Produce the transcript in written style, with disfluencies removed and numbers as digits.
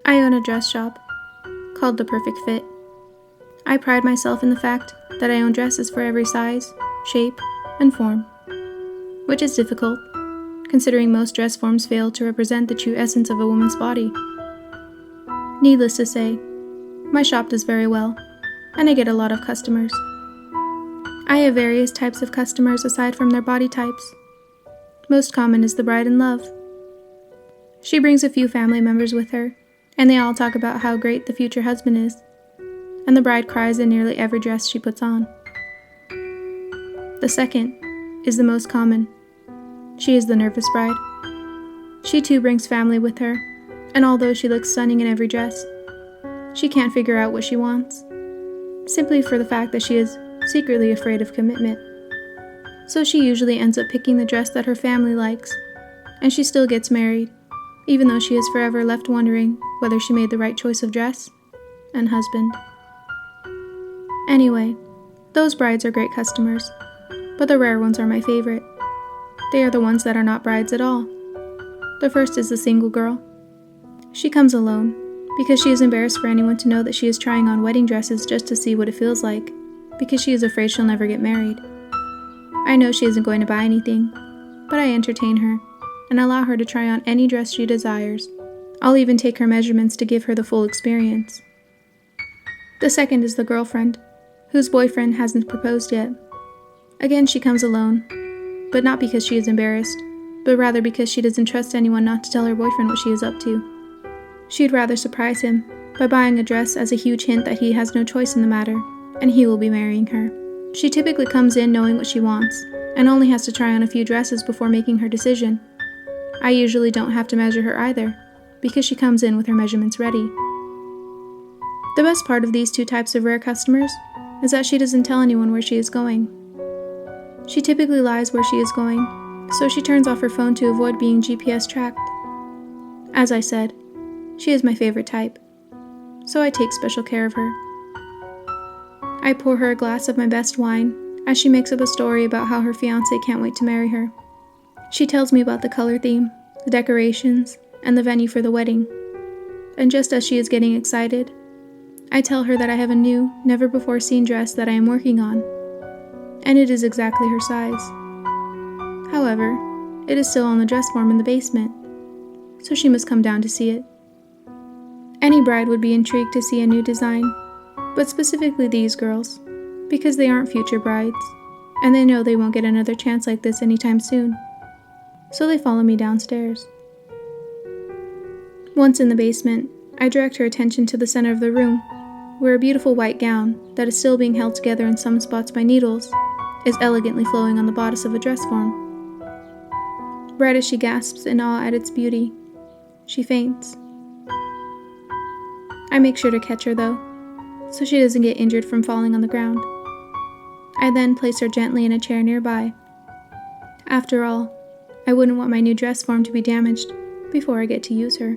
I own a dress shop called The Perfect Fit. I pride myself in the fact that I own dresses for every size, shape, and form, which is difficult, considering most dress forms fail to represent the true essence of a woman's body. Needless to say, my shop does very well, and I get a lot of customers. I have various types of customers aside from their body types. Most common is the bride in love. She brings a few family members with her, and they all talk about how great the future husband is, and the bride cries in nearly every dress she puts on. The second is the most common. She is the nervous bride. She too brings family with her, and although she looks stunning in every dress, she can't figure out what she wants, simply for the fact that she is secretly afraid of commitment. So she usually ends up picking the dress that her family likes, and she still gets married, even though she is forever left wondering whether she made the right choice of dress and husband. Anyway, those brides are great customers, but the rare ones are my favorite. They are the ones that are not brides at all. The first is the single girl. She comes alone, because she is embarrassed for anyone to know that she is trying on wedding dresses just to see what it feels like, because she is afraid she'll never get married. I know she isn't going to buy anything, but I entertain her, and allow her to try on any dress she desires. I'll even take her measurements to give her the full experience. The second is the girlfriend, whose boyfriend hasn't proposed yet. Again, she comes alone, but not because she is embarrassed, but rather because she doesn't trust anyone not to tell her boyfriend what she is up to. She'd rather surprise him by buying a dress as a huge hint that he has no choice in the matter, and he will be marrying her. She typically comes in knowing what she wants, and only has to try on a few dresses before making her decision. I usually don't have to measure her either, because she comes in with her measurements ready. The best part of these two types of rare customers is that she doesn't tell anyone where she is going. She typically lies where she is going, so she turns off her phone to avoid being GPS tracked. As I said, she is my favorite type, so I take special care of her. I pour her a glass of my best wine as she makes up a story about how her fiancé can't wait to marry her. She tells me about the color theme, the decorations, and the venue for the wedding. And just as she is getting excited, I tell her that I have a new, never-before-seen dress that I am working on, and it is exactly her size. However, it is still on the dress form in the basement, so she must come down to see it. Any bride would be intrigued to see a new design, but specifically these girls, because they aren't future brides, and they know they won't get another chance like this anytime soon. So they follow me downstairs. Once in the basement, I direct her attention to the center of the room, where a beautiful white gown, that is still being held together in some spots by needles, is elegantly flowing on the bodice of a dress form. Right as she gasps in awe at its beauty, she faints. I make sure to catch her though, so she doesn't get injured from falling on the ground. I then place her gently in a chair nearby. After all, I wouldn't want my new dress form to be damaged before I get to use her.